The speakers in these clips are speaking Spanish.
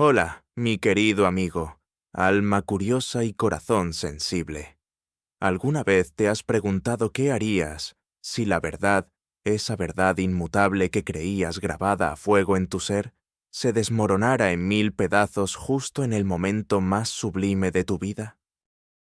Hola, mi querido amigo, alma curiosa y corazón sensible. ¿Alguna vez te has preguntado qué harías si la verdad, esa verdad inmutable que creías grabada a fuego en tu ser, se desmoronara en mil pedazos justo en el momento más sublime de tu vida?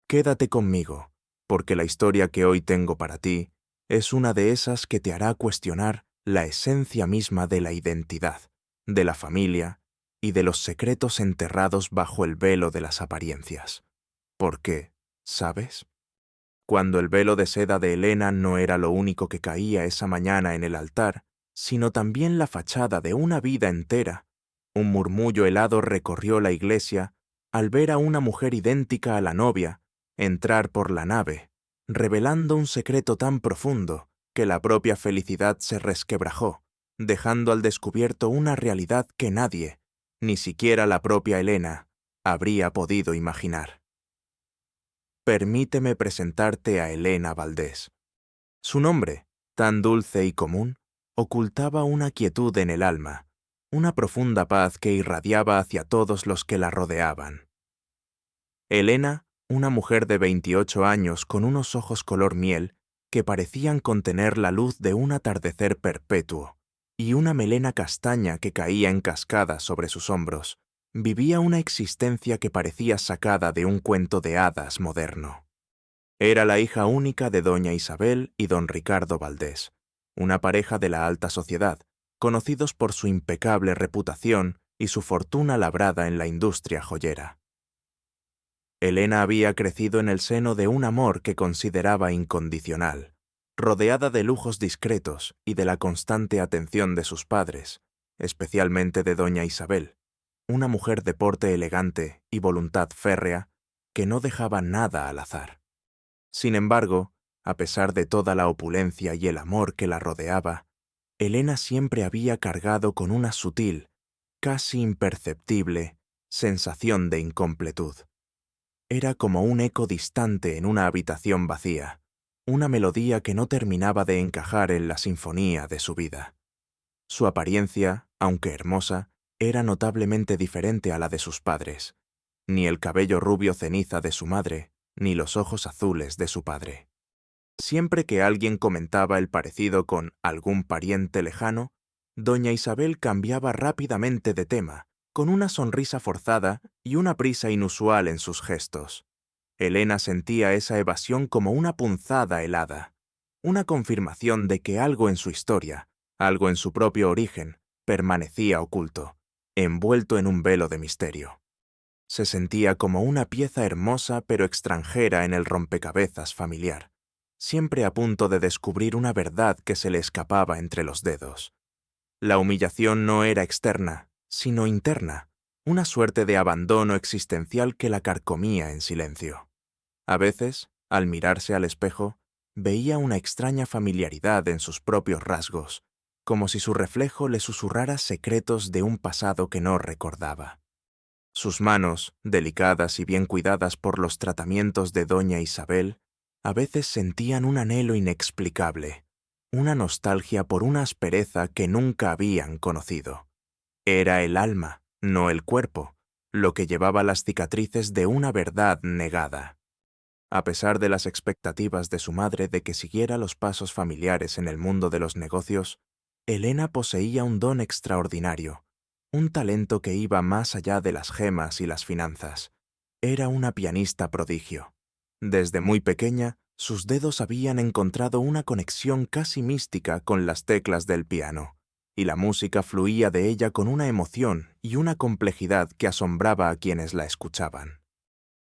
Quédate conmigo, porque la historia que hoy tengo para ti es una de esas que te hará cuestionar la esencia misma de la identidad, de la familia y de los secretos enterrados bajo el velo de las apariencias. Porque, ¿sabes? Cuando el velo de seda de Helena no era lo único que caía esa mañana en el altar, sino también la fachada de una vida entera, un murmullo helado recorrió la iglesia al ver a una mujer idéntica a la novia entrar por la nave, revelando un secreto tan profundo que la propia felicidad se resquebrajó, dejando al descubierto una realidad que nadie, ni siquiera la propia Helena, habría podido imaginar. Permíteme presentarte a Helena Valdés. Su nombre, tan dulce y común, ocultaba una quietud en el alma, una profunda paz que irradiaba hacia todos los que la rodeaban. Helena, una mujer de 28 años con unos ojos color miel que parecían contener la luz de un atardecer perpetuo, y una melena castaña que caía en cascada sobre sus hombros, vivía una existencia que parecía sacada de un cuento de hadas moderno. Era la hija única de doña Isabel y don Ricardo Valdés, una pareja de la alta sociedad, conocidos por su impecable reputación y su fortuna labrada en la industria joyera. Helena había crecido en el seno de un amor que consideraba incondicional, rodeada de lujos discretos y de la constante atención de sus padres, especialmente de doña Isabel, una mujer de porte elegante y voluntad férrea que no dejaba nada al azar. Sin embargo, a pesar de toda la opulencia y el amor que la rodeaba, Helena siempre había cargado con una sutil, casi imperceptible, sensación de incompletud. Era como un eco distante en una habitación vacía, una melodía que no terminaba de encajar en la sinfonía de su vida. Su apariencia, aunque hermosa, era notablemente diferente a la de sus padres. Ni el cabello rubio ceniza de su madre, ni los ojos azules de su padre. Siempre que alguien comentaba el parecido con algún pariente lejano, doña Isabel cambiaba rápidamente de tema, con una sonrisa forzada y una prisa inusual en sus gestos. Helena sentía esa evasión como una punzada helada, una confirmación de que algo en su historia, algo en su propio origen, permanecía oculto, envuelto en un velo de misterio. Se sentía como una pieza hermosa pero extranjera en el rompecabezas familiar, siempre a punto de descubrir una verdad que se le escapaba entre los dedos. La humillación no era externa, sino interna, una suerte de abandono existencial que la carcomía en silencio. A veces, al mirarse al espejo, veía una extraña familiaridad en sus propios rasgos, como si su reflejo le susurrara secretos de un pasado que no recordaba. Sus manos, delicadas y bien cuidadas por los tratamientos de doña Isabel, a veces sentían un anhelo inexplicable, una nostalgia por una aspereza que nunca habían conocido. Era el alma, no el cuerpo, lo que llevaba las cicatrices de una verdad negada. A pesar de las expectativas de su madre de que siguiera los pasos familiares en el mundo de los negocios, Helena poseía un don extraordinario, un talento que iba más allá de las gemas y las finanzas. Era una pianista prodigio. Desde muy pequeña, sus dedos habían encontrado una conexión casi mística con las teclas del piano, y la música fluía de ella con una emoción y una complejidad que asombraba a quienes la escuchaban.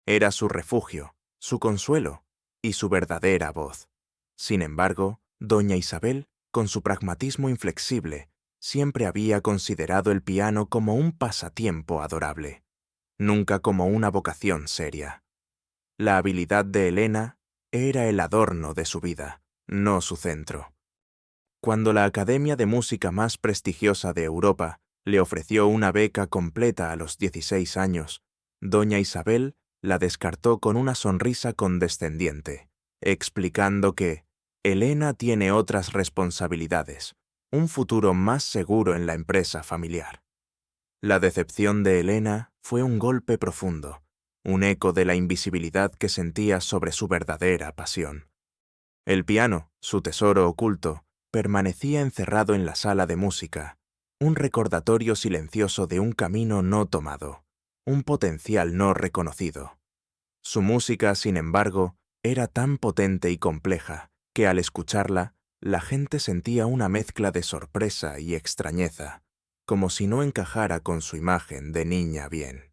Era su refugio, su consuelo y su verdadera voz. Sin embargo, doña Isabel, con su pragmatismo inflexible, siempre había considerado el piano como un pasatiempo adorable, nunca como una vocación seria. La habilidad de Helena era el adorno de su vida, no su centro. Cuando la academia de música más prestigiosa de Europa le ofreció una beca completa a los 16 años, doña Isabel la descartó con una sonrisa condescendiente, explicando que Helena tiene otras responsabilidades, un futuro más seguro en la empresa familiar. La decepción de Elena fue un golpe profundo, un eco de la invisibilidad que sentía sobre su verdadera pasión. El piano, su tesoro oculto, permanecía encerrado en la sala de música, un recordatorio silencioso de un camino no tomado, un potencial no reconocido. Su música, sin embargo, era tan potente y compleja que al escucharla, la gente sentía una mezcla de sorpresa y extrañeza, como si no encajara con su imagen de niña bien.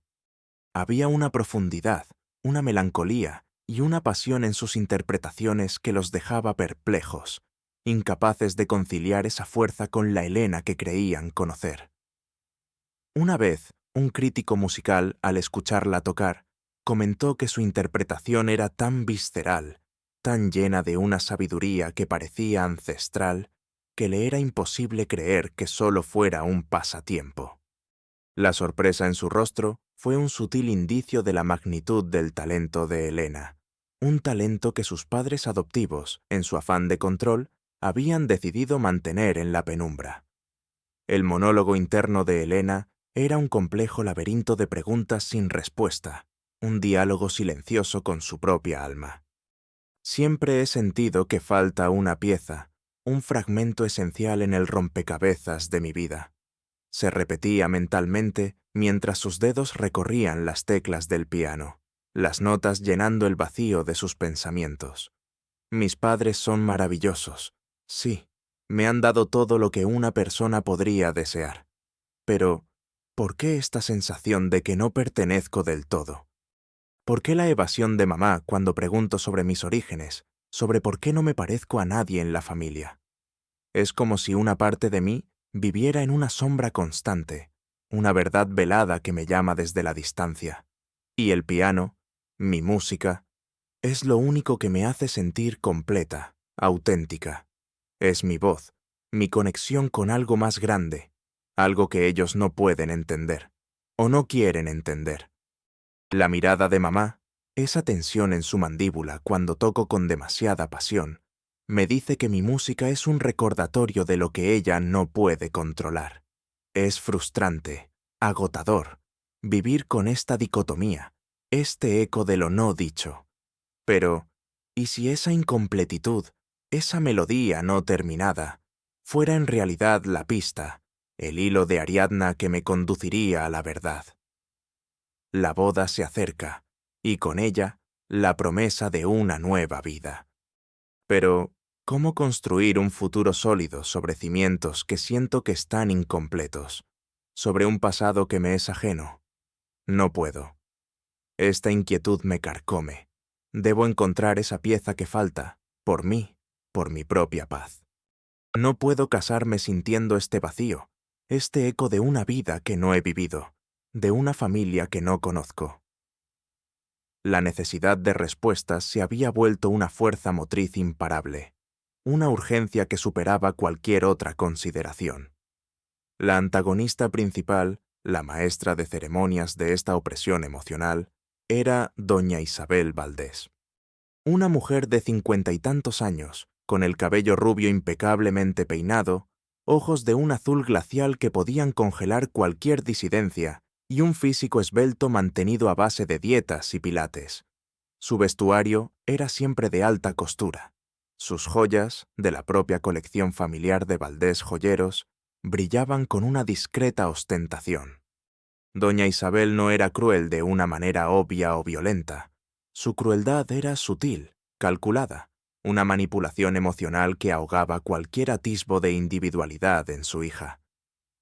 Había una profundidad, una melancolía y una pasión en sus interpretaciones que los dejaba perplejos, incapaces de conciliar esa fuerza con la Elena que creían conocer. Una vez, un crítico musical, al escucharla tocar, comentó que su interpretación era tan visceral, tan llena de una sabiduría que parecía ancestral, que le era imposible creer que solo fuera un pasatiempo. La sorpresa en su rostro fue un sutil indicio de la magnitud del talento de Elena, un talento que sus padres adoptivos, en su afán de control, habían decidido mantener en la penumbra. El monólogo interno de Elena era un complejo laberinto de preguntas sin respuesta, un diálogo silencioso con su propia alma. Siempre he sentido que falta una pieza, un fragmento esencial en el rompecabezas de mi vida. Se repetía mentalmente mientras sus dedos recorrían las teclas del piano, las notas llenando el vacío de sus pensamientos. Mis padres son maravillosos, sí, me han dado todo lo que una persona podría desear. Pero, ¿por qué esta sensación de que no pertenezco del todo? ¿Por qué la evasión de mamá cuando pregunto sobre mis orígenes, sobre por qué no me parezco a nadie en la familia? Es como si una parte de mí viviera en una sombra constante, una verdad velada que me llama desde la distancia. Y el piano, mi música, es lo único que me hace sentir completa, auténtica. Es mi voz, mi conexión con algo más grande, algo que ellos no pueden entender, o no quieren entender. La mirada de mamá, esa tensión en su mandíbula cuando toco con demasiada pasión, me dice que mi música es un recordatorio de lo que ella no puede controlar. Es frustrante, agotador, vivir con esta dicotomía, este eco de lo no dicho. Pero, ¿y si esa incompletitud, esa melodía no terminada, fuera en realidad la pista, el hilo de Ariadna que me conduciría a la verdad? La boda se acerca, y con ella, la promesa de una nueva vida. Pero, ¿cómo construir un futuro sólido sobre cimientos que siento que están incompletos, sobre un pasado que me es ajeno? No puedo. Esta inquietud me carcome. Debo encontrar esa pieza que falta, por mí, por mi propia paz. No puedo casarme sintiendo este vacío, este eco de una vida que no he vivido, de una familia que no conozco. La necesidad de respuestas se había vuelto una fuerza motriz imparable, una urgencia que superaba cualquier otra consideración. La antagonista principal, la maestra de ceremonias de esta opresión emocional, era doña Isabel Valdés. Una mujer de 50 y tantos años, con el cabello rubio impecablemente peinado, ojos de un azul glacial que podían congelar cualquier disidencia y un físico esbelto mantenido a base de dietas y pilates. Su vestuario era siempre de alta costura. Sus joyas, de la propia colección familiar de Valdés Joyeros, brillaban con una discreta ostentación. Doña Isabel no era cruel de una manera obvia o violenta. Su crueldad era sutil, calculada, una manipulación emocional que ahogaba cualquier atisbo de individualidad en su hija.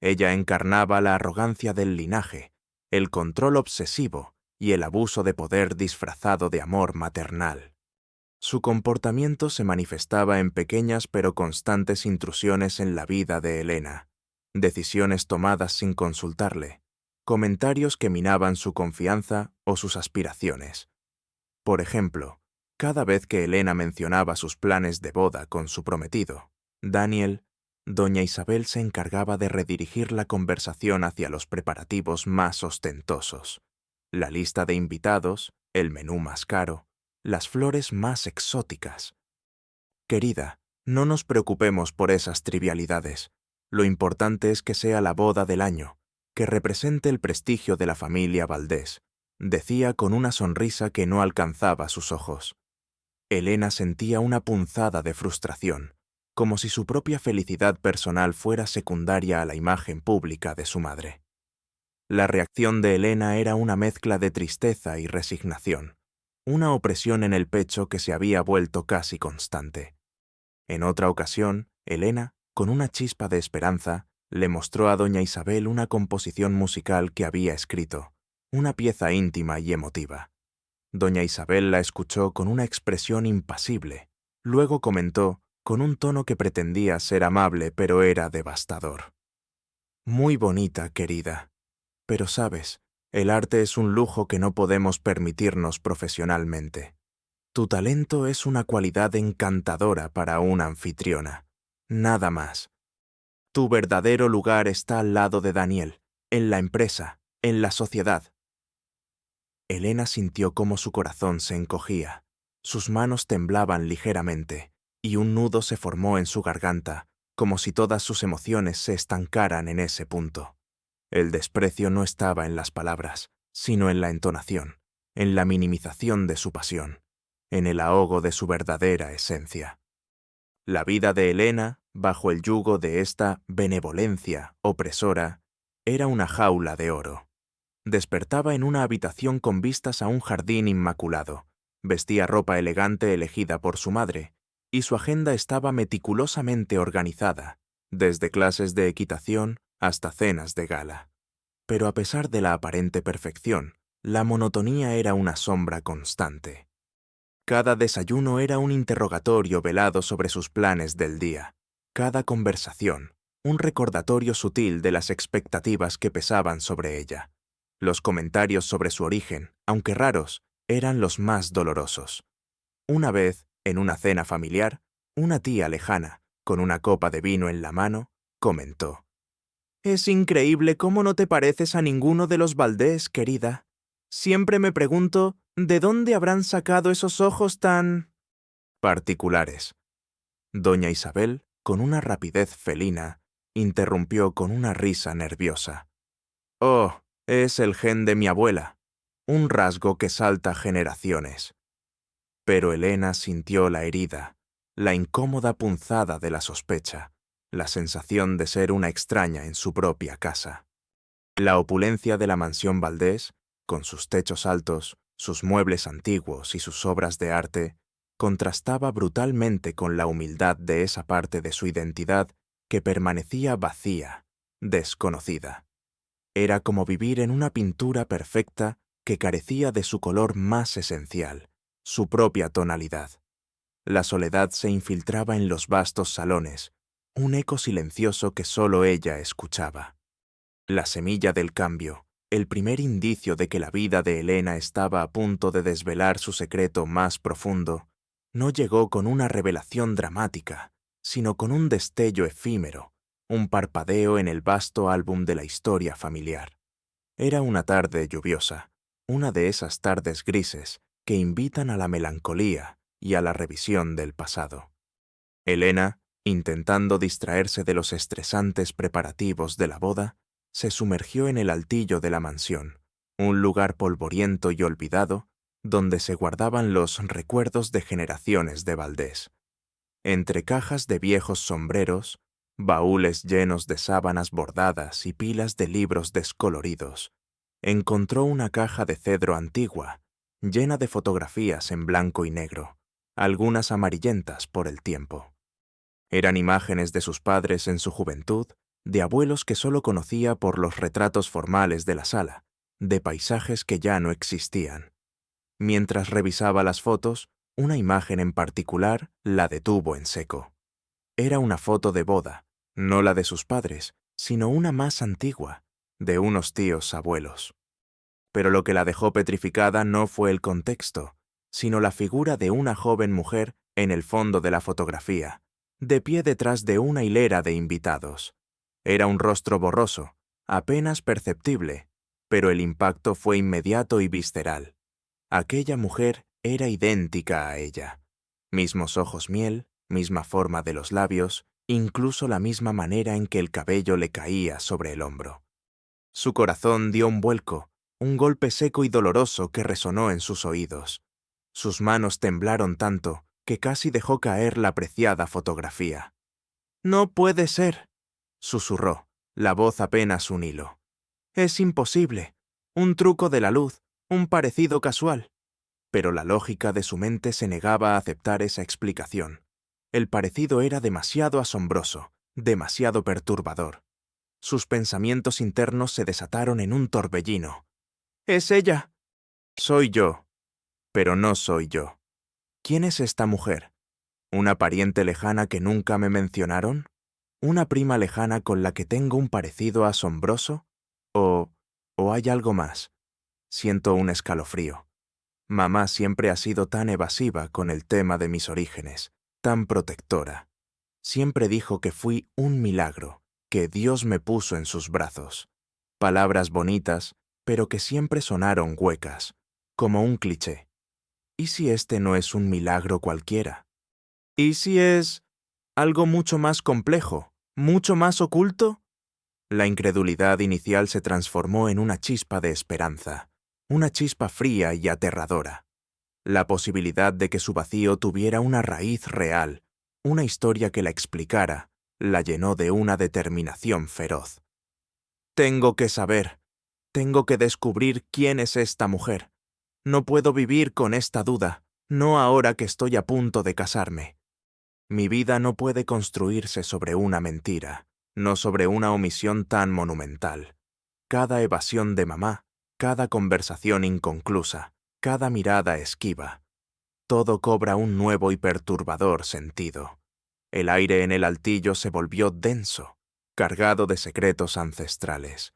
Ella encarnaba la arrogancia del linaje, el control obsesivo y el abuso de poder disfrazado de amor maternal. Su comportamiento se manifestaba en pequeñas pero constantes intrusiones en la vida de Elena, decisiones tomadas sin consultarle, comentarios que minaban su confianza o sus aspiraciones. Por ejemplo, cada vez que Elena mencionaba sus planes de boda con su prometido, Daniel, doña Isabel se encargaba de redirigir la conversación hacia los preparativos más ostentosos, la lista de invitados, el menú más caro, las flores más exóticas. Querida, no nos preocupemos por esas trivialidades. Lo importante es que sea la boda del año, que represente el prestigio de la familia Valdés, decía con una sonrisa que no alcanzaba sus ojos. Elena sentía una punzada de frustración, como si su propia felicidad personal fuera secundaria a la imagen pública de su madre. La reacción de Elena era una mezcla de tristeza y resignación, una opresión en el pecho que se había vuelto casi constante. En otra ocasión, Elena, con una chispa de esperanza, le mostró a doña Isabel una composición musical que había escrito, una pieza íntima y emotiva. Doña Isabel la escuchó con una expresión impasible. Luego comentó, con un tono que pretendía ser amable pero era devastador: «Muy bonita, querida. Pero sabes, el arte es un lujo que no podemos permitirnos profesionalmente. Tu talento es una cualidad encantadora para una anfitriona. Nada más. Tu verdadero lugar está al lado de Daniel, en la empresa, en la sociedad». Elena sintió cómo su corazón se encogía, sus manos temblaban ligeramente, y un nudo se formó en su garganta, como si todas sus emociones se estancaran en ese punto. El desprecio no estaba en las palabras, sino en la entonación, en la minimización de su pasión, en el ahogo de su verdadera esencia. La vida de Elena, bajo el yugo de esta benevolencia opresora, era una jaula de oro. Despertaba en una habitación con vistas a un jardín inmaculado, vestía ropa elegante elegida por su madre, y su agenda estaba meticulosamente organizada, desde clases de equitación hasta cenas de gala. Pero a pesar de la aparente perfección, la monotonía era una sombra constante. Cada desayuno era un interrogatorio velado sobre sus planes del día. Cada conversación, un recordatorio sutil de las expectativas que pesaban sobre ella. Los comentarios sobre su origen, aunque raros, eran los más dolorosos. Una vez, en una cena familiar, una tía lejana, con una copa de vino en la mano, comentó: «Es increíble cómo no te pareces a ninguno de los Valdés, querida. Siempre me pregunto, ¿de dónde habrán sacado esos ojos tan particulares?». Doña Isabel, con una rapidez felina, interrumpió con una risa nerviosa: «Oh, es el gen de mi abuela, un rasgo que salta generaciones». Pero Elena sintió la herida, la incómoda punzada de la sospecha, la sensación de ser una extraña en su propia casa. La opulencia de la mansión Valdés, con sus techos altos, sus muebles antiguos y sus obras de arte, contrastaba brutalmente con la humildad de esa parte de su identidad que permanecía vacía, desconocida. Era como vivir en una pintura perfecta que carecía de su color más esencial, su propia tonalidad. La soledad se infiltraba en los vastos salones, un eco silencioso que solo ella escuchaba. La semilla del cambio, el primer indicio de que la vida de Elena estaba a punto de desvelar su secreto más profundo, no llegó con una revelación dramática, sino con un destello efímero, un parpadeo en el vasto álbum de la historia familiar. Era una tarde lluviosa, una de esas tardes grises que invitan a la melancolía y a la revisión del pasado. Elena, intentando distraerse de los estresantes preparativos de la boda, se sumergió en el altillo de la mansión, un lugar polvoriento y olvidado donde se guardaban los recuerdos de generaciones de Valdés. Entre cajas de viejos sombreros, baúles llenos de sábanas bordadas y pilas de libros descoloridos, encontró una caja de cedro antigua, llena de fotografías en blanco y negro, algunas amarillentas por el tiempo. Eran imágenes de sus padres en su juventud, de abuelos que solo conocía por los retratos formales de la sala, de paisajes que ya no existían. Mientras revisaba las fotos, una imagen en particular la detuvo en seco. Era una foto de boda, no la de sus padres, sino una más antigua, de unos tíos abuelos. Pero lo que la dejó petrificada no fue el contexto, sino la figura de una joven mujer en el fondo de la fotografía, de pie detrás de una hilera de invitados. Era un rostro borroso, apenas perceptible, pero el impacto fue inmediato y visceral. Aquella mujer era idéntica a ella. Mismos ojos miel, misma forma de los labios, incluso la misma manera en que el cabello le caía sobre el hombro. Su corazón dio un vuelco, un golpe seco y doloroso que resonó en sus oídos. Sus manos temblaron tanto que casi dejó caer la preciada fotografía. «No puede ser», susurró, la voz apenas un hilo. «Es imposible. Un truco de la luz, un parecido casual». Pero la lógica de su mente se negaba a aceptar esa explicación. El parecido era demasiado asombroso, demasiado perturbador. Sus pensamientos internos se desataron en un torbellino. «¡Es ella!». «Soy yo, pero no soy yo». «¿Quién es esta mujer? ¿Una pariente lejana que nunca me mencionaron? ¿Una prima lejana con la que tengo un parecido asombroso? ¿O hay algo más?» Siento un escalofrío. Mamá siempre ha sido tan evasiva con el tema de mis orígenes, tan protectora. Siempre dijo que fui un milagro, que Dios me puso en sus brazos. Palabras bonitas, pero que siempre sonaron huecas, como un cliché. ¿Y si este no es un milagro cualquiera? ¿Y si es algo mucho más complejo, mucho más oculto? La incredulidad inicial se transformó en una chispa de esperanza, una chispa fría y aterradora. La posibilidad de que su vacío tuviera una raíz real, una historia que la explicara, la llenó de una determinación feroz. «Tengo que saber, tengo que descubrir quién es esta mujer. No puedo vivir con esta duda, no ahora que estoy a punto de casarme. Mi vida no puede construirse sobre una mentira, no sobre una omisión tan monumental. Cada evasión de mamá, cada conversación inconclusa, cada mirada esquiva, todo cobra un nuevo y perturbador sentido. El aire en el altillo se volvió denso, cargado de secretos ancestrales.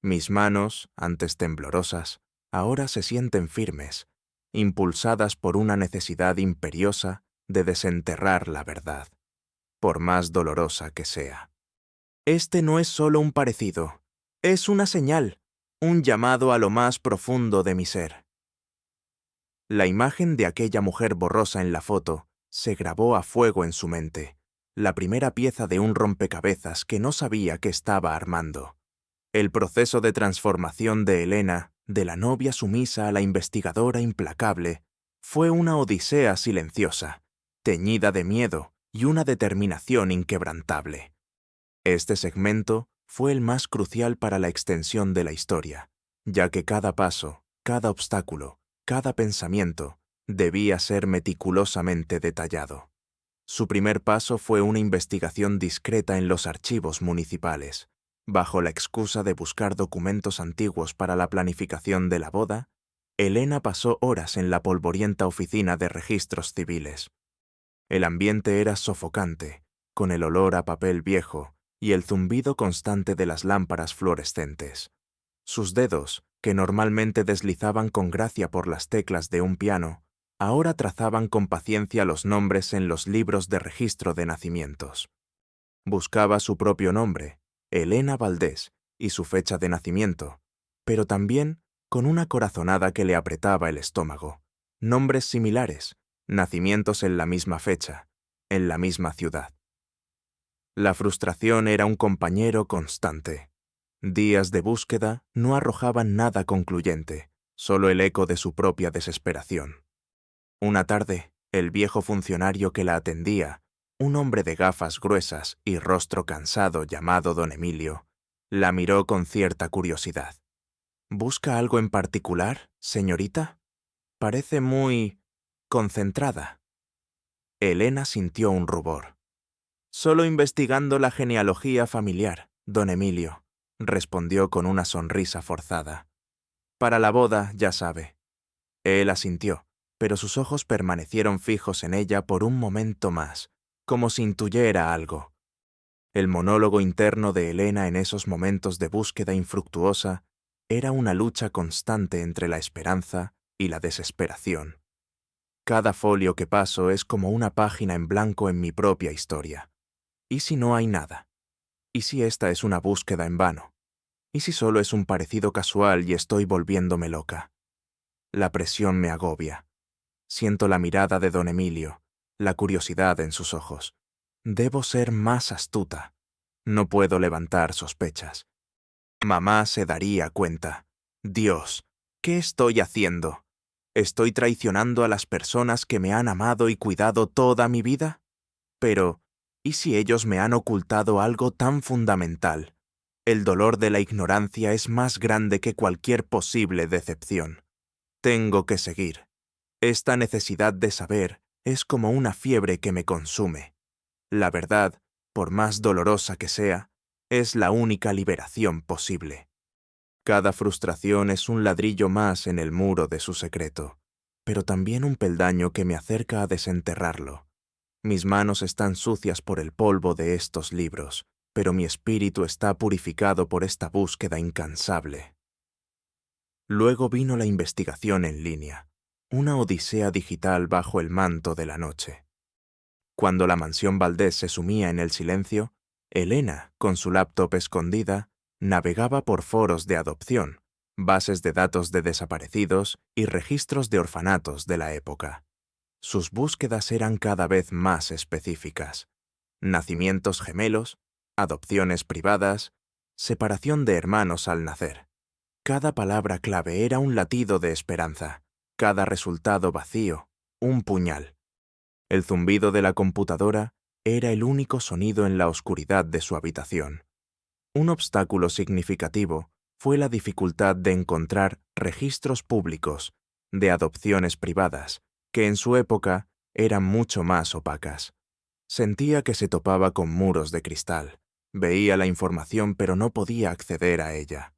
Mis manos, antes temblorosas, ahora se sienten firmes, impulsadas por una necesidad imperiosa de desenterrar la verdad, por más dolorosa que sea. Este no es solo un parecido, es una señal, un llamado a lo más profundo de mi ser. La imagen de aquella mujer borrosa en la foto se grabó a fuego en su mente, la primera pieza de un rompecabezas que no sabía que estaba armando. El proceso de transformación de Elena, de la novia sumisa a la investigadora implacable, fue una odisea silenciosa, teñida de miedo y una determinación inquebrantable. Este segmento fue el más crucial para la extensión de la historia, ya que cada paso, cada obstáculo, cada pensamiento debía ser meticulosamente detallado. Su primer paso fue una investigación discreta en los archivos municipales. Bajo la excusa de buscar documentos antiguos para la planificación de la boda, Elena pasó horas en la polvorienta oficina de registros civiles. El ambiente era sofocante, con el olor a papel viejo y el zumbido constante de las lámparas fluorescentes. Sus dedos, que normalmente deslizaban con gracia por las teclas de un piano, ahora trazaban con paciencia los nombres en los libros de registro de nacimientos. Buscaba su propio nombre, Elena Valdés, y su fecha de nacimiento, pero también con una corazonada que le apretaba el estómago. Nombres similares, nacimientos en la misma fecha, en la misma ciudad. La frustración era un compañero constante. Días de búsqueda no arrojaban nada concluyente, solo el eco de su propia desesperación. Una tarde, el viejo funcionario que la atendía, un hombre de gafas gruesas y rostro cansado llamado don Emilio, la miró con cierta curiosidad. «¿Busca algo en particular, señorita? Parece muy concentrada». Elena sintió un rubor. «Solo investigando la genealogía familiar, don Emilio», respondió con una sonrisa forzada. «Para la boda, ya sabe». Él asintió, pero sus ojos permanecieron fijos en ella por un momento más, como si intuyera algo. El monólogo interno de Elena en esos momentos de búsqueda infructuosa era una lucha constante entre la esperanza y la desesperación. Cada folio que paso es como una página en blanco en mi propia historia. ¿Y si no hay nada? ¿Y si esta es una búsqueda en vano? ¿Y si solo es un parecido casual y estoy volviéndome loca? La presión me agobia. Siento la mirada de don Emilio, la curiosidad en sus ojos. Debo ser más astuta. No puedo levantar sospechas. Mamá se daría cuenta. Dios, ¿qué estoy haciendo? ¿Estoy traicionando a las personas que me han amado y cuidado toda mi vida? Pero, ¿y si ellos me han ocultado algo tan fundamental? El dolor de la ignorancia es más grande que cualquier posible decepción. Tengo que seguir. Esta necesidad de saber es como una fiebre que me consume. La verdad, por más dolorosa que sea, es la única liberación posible. Cada frustración es un ladrillo más en el muro de su secreto, pero también un peldaño que me acerca a desenterrarlo. Mis manos están sucias por el polvo de estos libros, pero mi espíritu está purificado por esta búsqueda incansable. Luego vino la investigación en línea, una odisea digital bajo el manto de la noche. Cuando la mansión Valdés se sumía en el silencio, Elena, con su laptop escondida, navegaba por foros de adopción, bases de datos de desaparecidos y registros de orfanatos de la época. Sus búsquedas eran cada vez más específicas. Nacimientos gemelos, adopciones privadas, separación de hermanos al nacer. Cada palabra clave era un latido de esperanza, cada resultado vacío, un puñal. El zumbido de la computadora era el único sonido en la oscuridad de su habitación. Un obstáculo significativo fue la dificultad de encontrar registros públicos de adopciones privadas, que en su época eran mucho más opacas. Sentía que se topaba con muros de cristal. Veía la información pero no podía acceder a ella.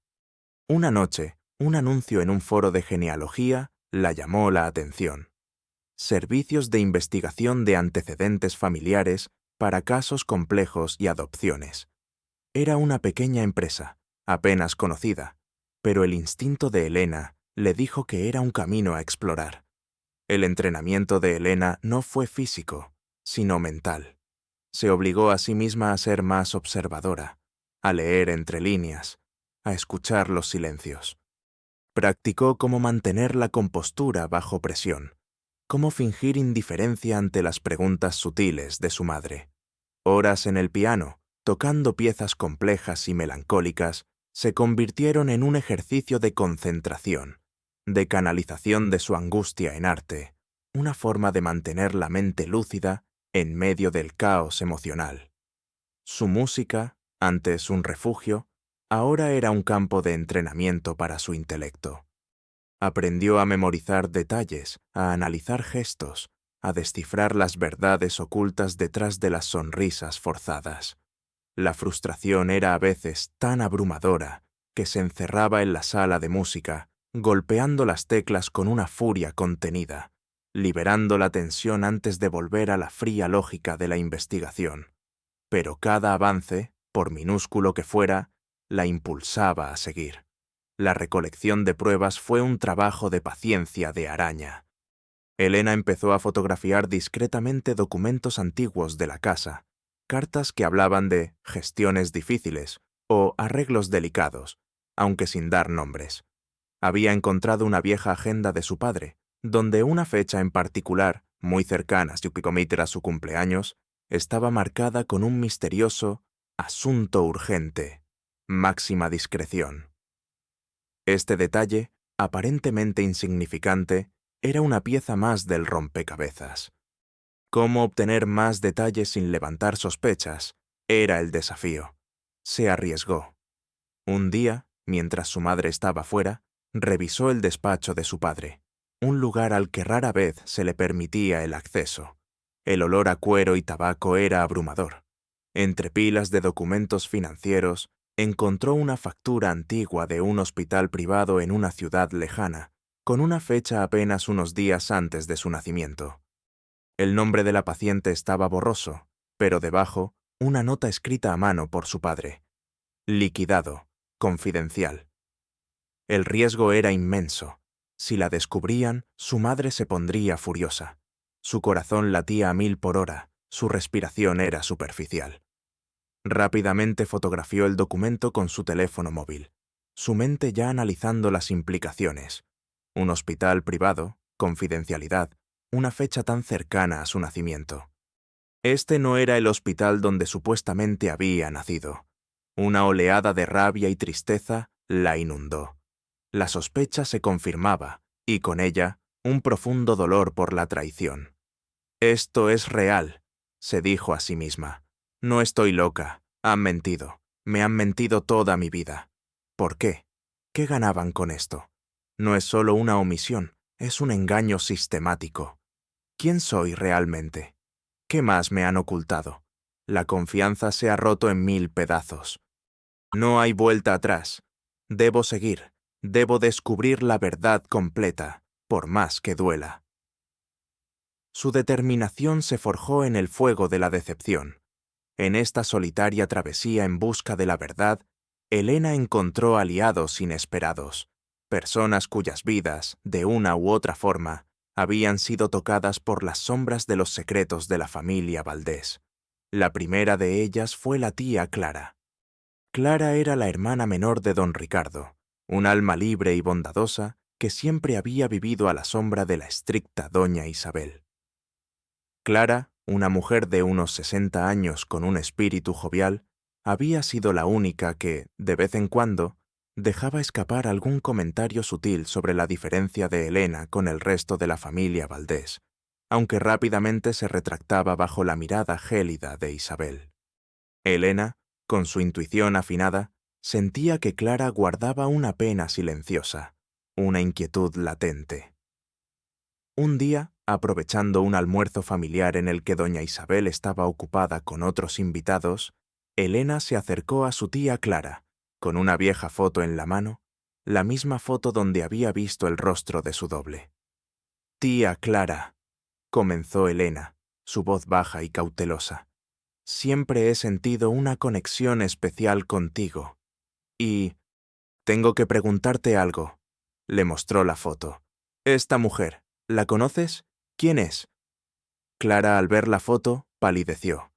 Una noche, un anuncio en un foro de genealogía la llamó la atención. Servicios de investigación de antecedentes familiares para casos complejos y adopciones. Era una pequeña empresa, apenas conocida, pero el instinto de Elena le dijo que era un camino a explorar. El entrenamiento de Elena no fue físico, sino mental. Se obligó a sí misma a ser más observadora, a leer entre líneas, a escuchar los silencios. Practicó cómo mantener la compostura bajo presión, cómo fingir indiferencia ante las preguntas sutiles de su madre. Horas en el piano, tocando piezas complejas y melancólicas, se convirtieron en un ejercicio de concentración, de canalización de su angustia en arte, una forma de mantener la mente lúcida en medio del caos emocional. Su música, antes un refugio, ahora era un campo de entrenamiento para su intelecto. Aprendió a memorizar detalles, a analizar gestos, a descifrar las verdades ocultas detrás de las sonrisas forzadas. La frustración era a veces tan abrumadora que se encerraba en la sala de música, golpeando las teclas con una furia contenida, liberando la tensión antes de volver a la fría lógica de la investigación. Pero cada avance, por minúsculo que fuera, la impulsaba a seguir. La recolección de pruebas fue un trabajo de paciencia de araña. Elena empezó a fotografiar discretamente documentos antiguos de la casa, cartas que hablaban de gestiones difíciles o arreglos delicados, aunque sin dar nombres. Había encontrado una vieja agenda de su padre, donde una fecha en particular, muy cercana a su cumpleaños, estaba marcada con un misterioso asunto urgente, máxima discreción. Este detalle, aparentemente insignificante, era una pieza más del rompecabezas. Cómo obtener más detalles sin levantar sospechas era el desafío. Se arriesgó. Un día, mientras su madre estaba fuera, revisó el despacho de su padre, un lugar al que rara vez se le permitía el acceso. El olor a cuero y tabaco era abrumador. Entre pilas de documentos financieros, encontró una factura antigua de un hospital privado en una ciudad lejana, con una fecha apenas unos días antes de su nacimiento. El nombre de la paciente estaba borroso, pero debajo, una nota escrita a mano por su padre. Liquidado, confidencial. El riesgo era inmenso. Si la descubrían, su madre se pondría furiosa. Su corazón latía a 1000 por hora, su respiración era superficial. Rápidamente fotografió el documento con su teléfono móvil, su mente ya analizando las implicaciones. Un hospital privado, confidencialidad, una fecha tan cercana a su nacimiento. Este no era el hospital donde supuestamente había nacido. Una oleada de rabia y tristeza la inundó. La sospecha se confirmaba, y con ella, un profundo dolor por la traición. «Esto es real», se dijo a sí misma. «No estoy loca. Han mentido. Me han mentido toda mi vida. ¿Por qué? ¿Qué ganaban con esto? No es solo una omisión, es un engaño sistemático. ¿Quién soy realmente? ¿Qué más me han ocultado? La confianza se ha roto en 1000 pedazos. No hay vuelta atrás. Debo seguir. Debo descubrir la verdad completa, por más que duela». Su determinación se forjó en el fuego de la decepción. En esta solitaria travesía en busca de la verdad, Elena encontró aliados inesperados, personas cuyas vidas, de una u otra forma, habían sido tocadas por las sombras de los secretos de la familia Valdés. La primera de ellas fue la tía Clara. Clara era la hermana menor de don Ricardo, un alma libre y bondadosa que siempre había vivido a la sombra de la estricta doña Isabel. Clara, una mujer de unos 60 años con un espíritu jovial, había sido la única que, de vez en cuando, dejaba escapar algún comentario sutil sobre la diferencia de Elena con el resto de la familia Valdés, aunque rápidamente se retractaba bajo la mirada gélida de Isabel. Elena, con su intuición afinada, sentía que Clara guardaba una pena silenciosa, una inquietud latente. Un día, aprovechando un almuerzo familiar en el que doña Isabel estaba ocupada con otros invitados, Elena se acercó a su tía Clara, con una vieja foto en la mano, la misma foto donde había visto el rostro de su doble. «Tía Clara», comenzó Elena, su voz baja y cautelosa, «siempre he sentido una conexión especial contigo. Y tengo que preguntarte algo», le mostró la foto. «Esta mujer, ¿la conoces? ¿Quién es?» Clara, al ver la foto, palideció.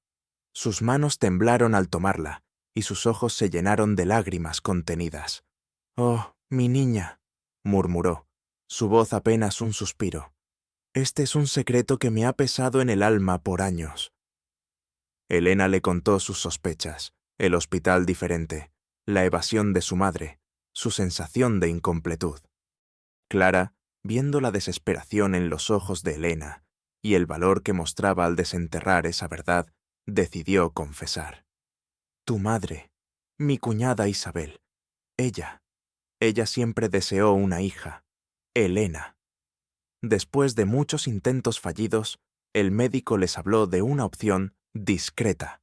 Sus manos temblaron al tomarla, y sus ojos se llenaron de lágrimas contenidas. «Oh, mi niña», murmuró, su voz apenas un suspiro. «Este es un secreto que me ha pesado en el alma por años». Elena le contó sus sospechas, el hospital diferente, la evasión de su madre, su sensación de incompletud. Clara, viendo la desesperación en los ojos de Elena y el valor que mostraba al desenterrar esa verdad, decidió confesar. «Tu madre, mi cuñada Isabel, ella siempre deseó una hija, Elena». Después de muchos intentos fallidos, el médico les habló de una opción discreta.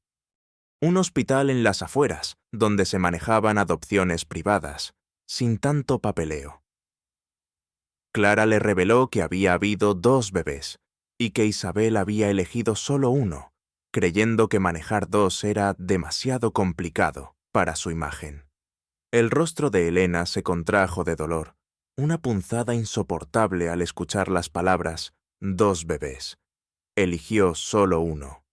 Un hospital en las afueras, donde se manejaban adopciones privadas, sin tanto papeleo. Clara le reveló que había habido 2 bebés y que Isabel había elegido solo uno, creyendo que manejar 2 era demasiado complicado para su imagen. El rostro de Elena se contrajo de dolor, una punzada insoportable al escuchar las palabras 2 bebés. Eligió solo uno.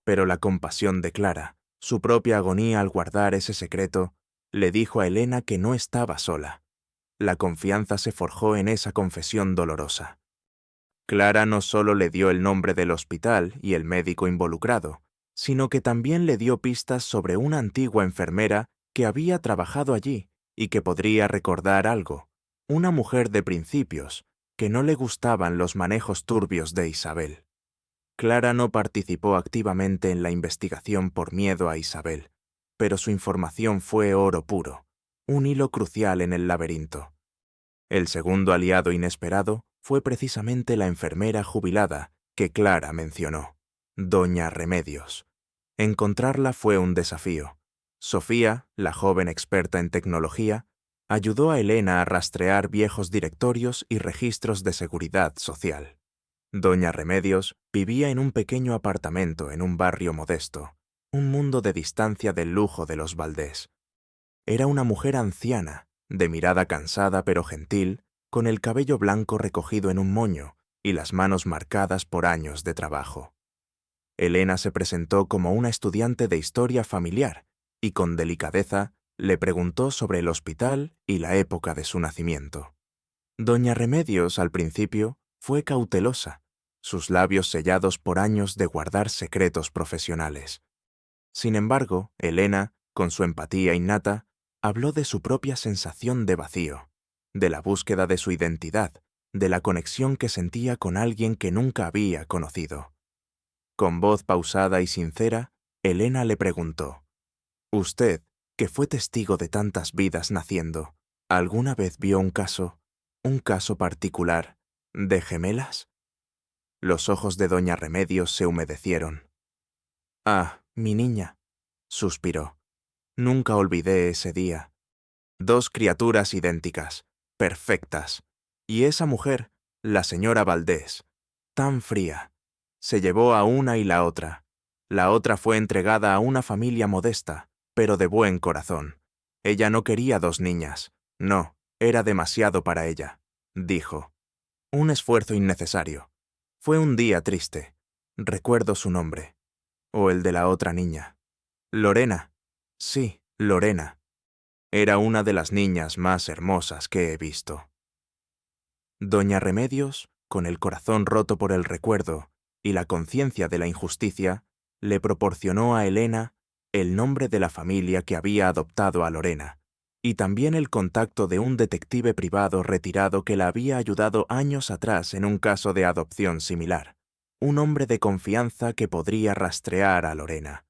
Pero la compasión de Clara, su propia agonía al guardar ese secreto, le dijo a Elena que no estaba sola. La confianza se forjó en esa confesión dolorosa. Clara no solo le dio el nombre del hospital y el médico involucrado, sino que también le dio pistas sobre una antigua enfermera que había trabajado allí y que podría recordar algo, una mujer de principios, que no le gustaban los manejos turbios de Isabel. Clara no participó activamente en la investigación por miedo a Isabel, pero su información fue oro puro, un hilo crucial en el laberinto. El segundo aliado inesperado fue precisamente la enfermera jubilada que Clara mencionó, doña Remedios. Encontrarla fue un desafío. Sofía, la joven experta en tecnología, ayudó a Elena a rastrear viejos directorios y registros de seguridad social. Doña Remedios vivía en un pequeño apartamento en un barrio modesto, un mundo de distancia del lujo de los Valdés. Era una mujer anciana, de mirada cansada pero gentil, con el cabello blanco recogido en un moño y las manos marcadas por años de trabajo. Elena se presentó como una estudiante de historia familiar y con delicadeza le preguntó sobre el hospital y la época de su nacimiento. Doña Remedios, al principio, fue cautelosa, sus labios sellados por años de guardar secretos profesionales. Sin embargo, Elena, Con su empatía innata, habló de su propia sensación de vacío, de la búsqueda de su identidad, de la conexión que sentía con alguien que nunca había conocido. Con voz pausada y sincera, Elena le preguntó: «Usted, que fue testigo de tantas vidas naciendo, ¿alguna vez vio un caso particular, de gemelas?» Los ojos de doña Remedios se humedecieron. «Ah, mi niña», suspiró. «Nunca olvidé ese día. 2 criaturas idénticas, perfectas. Y esa mujer, la señora Valdés, tan fría, se llevó a una y la otra. La otra fue entregada a una familia modesta, pero de buen corazón. Ella no quería 2 niñas. No, era demasiado para ella», dijo. «Un esfuerzo innecesario. Fue un día triste. Recuerdo su nombre. O el de la otra niña. Lorena. Sí, Lorena. Era una de las niñas más hermosas que he visto». Doña Remedios, con el corazón roto por el recuerdo y la conciencia de la injusticia, le proporcionó a Elena el nombre de la familia que había adoptado a Lorena, y también el contacto de un detective privado retirado que la había ayudado años atrás en un caso de adopción similar, un hombre de confianza que podría rastrear a Lorena.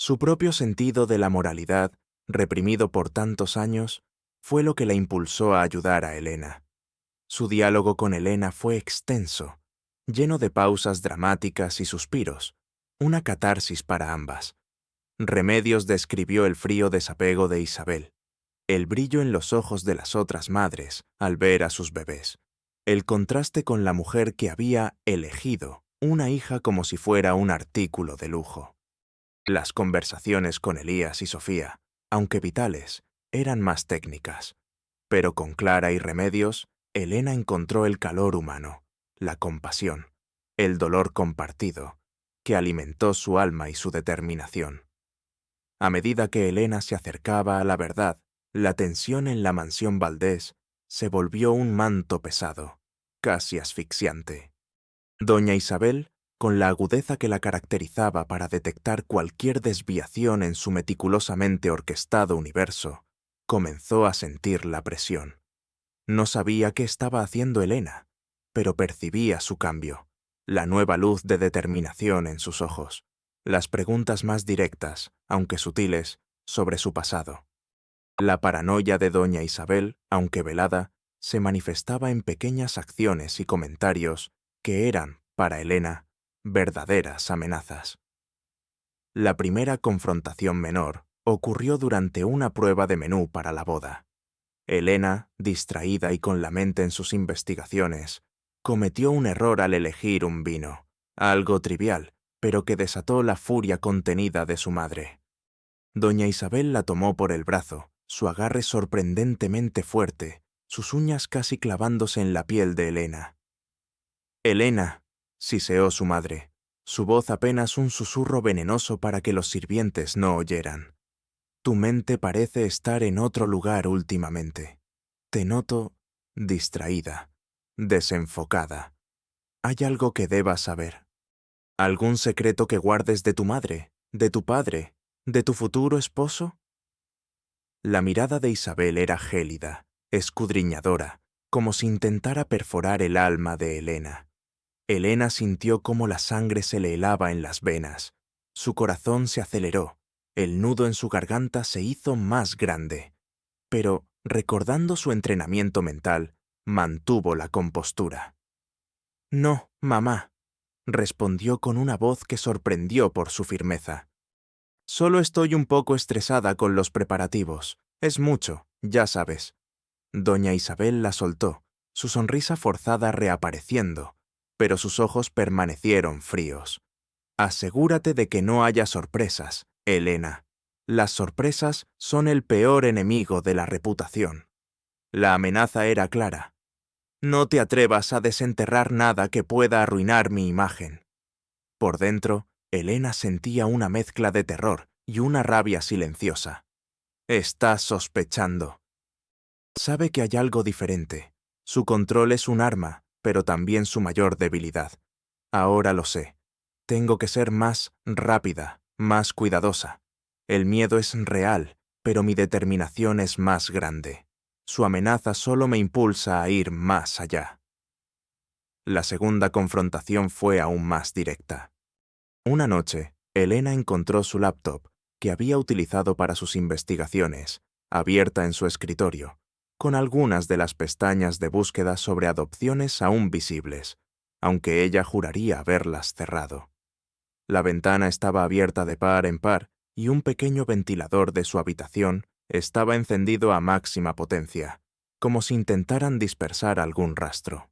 Su propio sentido de la moralidad, reprimido por tantos años, fue lo que la impulsó a ayudar a Elena. Su diálogo con Elena fue extenso, lleno de pausas dramáticas y suspiros, una catarsis para ambas. Remedios describió el frío desapego de Isabel, el brillo en los ojos de las otras madres al ver a sus bebés, el contraste con la mujer que había elegido una hija como si fuera un artículo de lujo. Las conversaciones con Elías y Sofía, aunque vitales, eran más técnicas, pero con Clara y Remedios, Elena encontró el calor humano, la compasión, el dolor compartido, que alimentó su alma y su determinación. A medida que Elena se acercaba a la verdad, la tensión en la mansión Valdés se volvió un manto pesado, casi asfixiante. Doña Isabel, con la agudeza que la caracterizaba para detectar cualquier desviación en su meticulosamente orquestado universo, comenzó a sentir la presión. No sabía qué estaba haciendo Elena, pero percibía su cambio, la nueva luz de determinación en sus ojos, las preguntas más directas, aunque sutiles, sobre su pasado. La paranoia de doña Isabel, aunque velada, se manifestaba en pequeñas acciones y comentarios que eran, para Elena, verdaderas amenazas. La primera confrontación menor ocurrió durante una prueba de menú para la boda. Elena, distraída y con la mente en sus investigaciones, cometió un error al elegir un vino, algo trivial, pero que desató la furia contenida de su madre. Doña Isabel la tomó por el brazo, su agarre sorprendentemente fuerte, sus uñas casi clavándose en la piel de Elena. «Elena», siseó su madre, su voz apenas un susurro venenoso para que los sirvientes no oyeran. «Tu mente parece estar en otro lugar últimamente. Te noto distraída, desenfocada. ¿Hay algo que debas saber? ¿Algún secreto que guardes de tu madre, de tu padre, de tu futuro esposo?» La mirada de Isabel era gélida, escudriñadora, como si intentara perforar el alma de Elena. Elena sintió cómo la sangre se le helaba en las venas. Su corazón se aceleró, el nudo en su garganta se hizo más grande. Pero, recordando su entrenamiento mental, mantuvo la compostura. «No, mamá», respondió con una voz que sorprendió por su firmeza. «Solo estoy un poco estresada con los preparativos. Es mucho, ya sabes». Doña Isabel la soltó, su sonrisa forzada reapareciendo, pero sus ojos permanecieron fríos. «Asegúrate de que no haya sorpresas, Elena. Las sorpresas son el peor enemigo de la reputación». La amenaza era clara. «No te atrevas a desenterrar nada que pueda arruinar mi imagen». Por dentro, Elena sentía una mezcla de terror y una rabia silenciosa. «Estás sospechando. Sabe que hay algo diferente. Su control es un arma, pero también su mayor debilidad. Ahora lo sé. Tengo que ser más rápida, más cuidadosa. El miedo es real, pero mi determinación es más grande. Su amenaza solo me impulsa a ir más allá. La segunda confrontación fue aún más directa. Una noche, Elena encontró su laptop, que había utilizado para sus investigaciones, abierta en su escritorio, con algunas de las pestañas de búsqueda sobre adopciones aún visibles, aunque ella juraría haberlas cerrado. La ventana estaba abierta de par en par y un pequeño ventilador de su habitación estaba encendido a máxima potencia, como si intentaran dispersar algún rastro.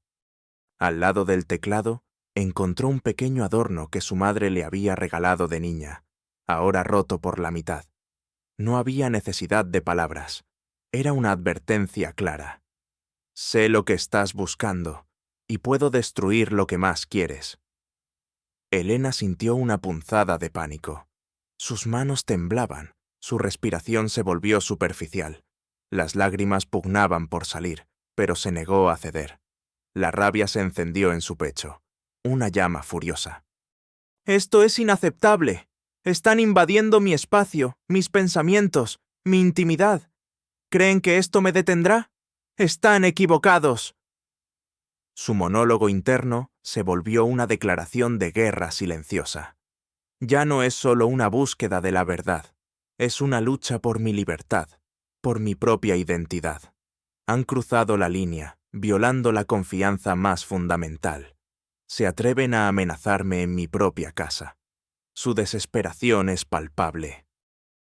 Al lado del teclado, encontró un pequeño adorno que su madre le había regalado de niña, ahora roto por la mitad. No había necesidad de palabras. Era una advertencia clara. Sé lo que estás buscando, y puedo destruir lo que más quieres. Elena sintió una punzada de pánico. Sus manos temblaban, su respiración se volvió superficial. Las lágrimas pugnaban por salir, pero se negó a ceder. La rabia se encendió en su pecho, una llama furiosa. «¡Esto es inaceptable! Están invadiendo mi espacio, mis pensamientos, mi intimidad. ¿Creen que esto me detendrá? ¡Están equivocados!». Su monólogo interno se volvió una declaración de guerra silenciosa. Ya no es solo una búsqueda de la verdad, es una lucha por mi libertad, por mi propia identidad. Han cruzado la línea, violando la confianza más fundamental. Se atreven a amenazarme en mi propia casa. Su desesperación es palpable.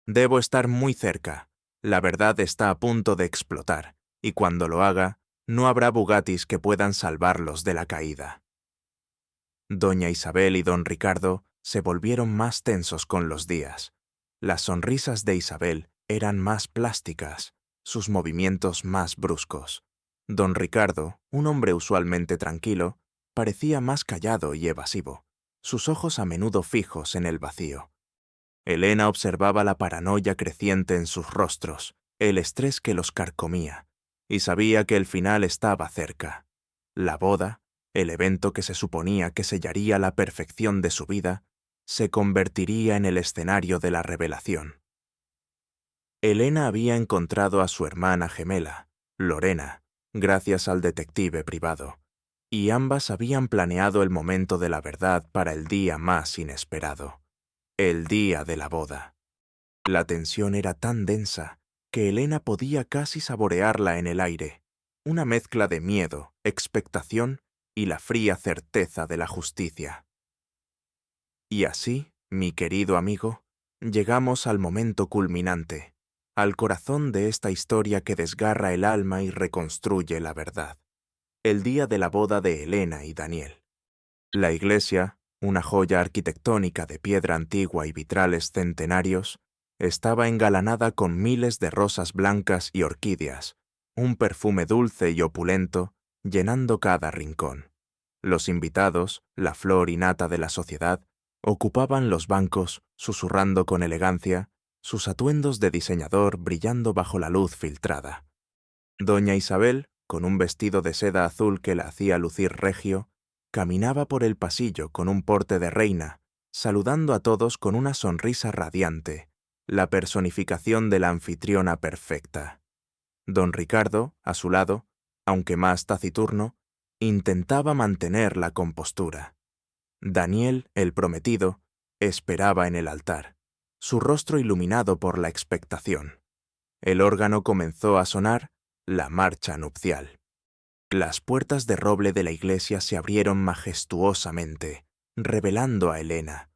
Debo estar muy cerca. La verdad está a punto de explotar, y cuando lo haga, no habrá Bugattis que puedan salvarlos de la caída. Doña Isabel y don Ricardo se volvieron más tensos con los días. Las sonrisas de Isabel eran más plásticas, sus movimientos más bruscos. Don Ricardo, un hombre usualmente tranquilo, parecía más callado y evasivo, sus ojos a menudo fijos en el vacío. Elena observaba la paranoia creciente en sus rostros, el estrés que los carcomía, y sabía que el final estaba cerca. La boda, el evento que se suponía que sellaría la perfección de su vida, se convertiría en el escenario de la revelación. Elena había encontrado a su hermana gemela, Lorena, gracias al detective privado, y ambas habían planeado el momento de la verdad para el día más inesperado, el día de la boda. La tensión era tan densa que Elena podía casi saborearla en el aire, una mezcla de miedo, expectación y la fría certeza de la justicia. Y así, mi querido amigo, llegamos al momento culminante, al corazón de esta historia que desgarra el alma y reconstruye la verdad. El día de la boda de Elena y Daniel. La iglesia, una joya arquitectónica de piedra antigua y vitrales centenarios, estaba engalanada con miles de rosas blancas y orquídeas, un perfume dulce y opulento, llenando cada rincón. Los invitados, la flor y nata de la sociedad, ocupaban los bancos, susurrando con elegancia, sus atuendos de diseñador brillando bajo la luz filtrada. Doña Isabel, con un vestido de seda azul que la hacía lucir regio, caminaba por el pasillo con un porte de reina, saludando a todos con una sonrisa radiante, la personificación de la anfitriona perfecta. Don Ricardo, a su lado, aunque más taciturno, intentaba mantener la compostura. Daniel, el prometido, esperaba en el altar, su rostro iluminado por la expectación. El órgano comenzó a sonar la marcha nupcial. Las puertas de roble de la iglesia se abrieron majestuosamente, revelando a Elena,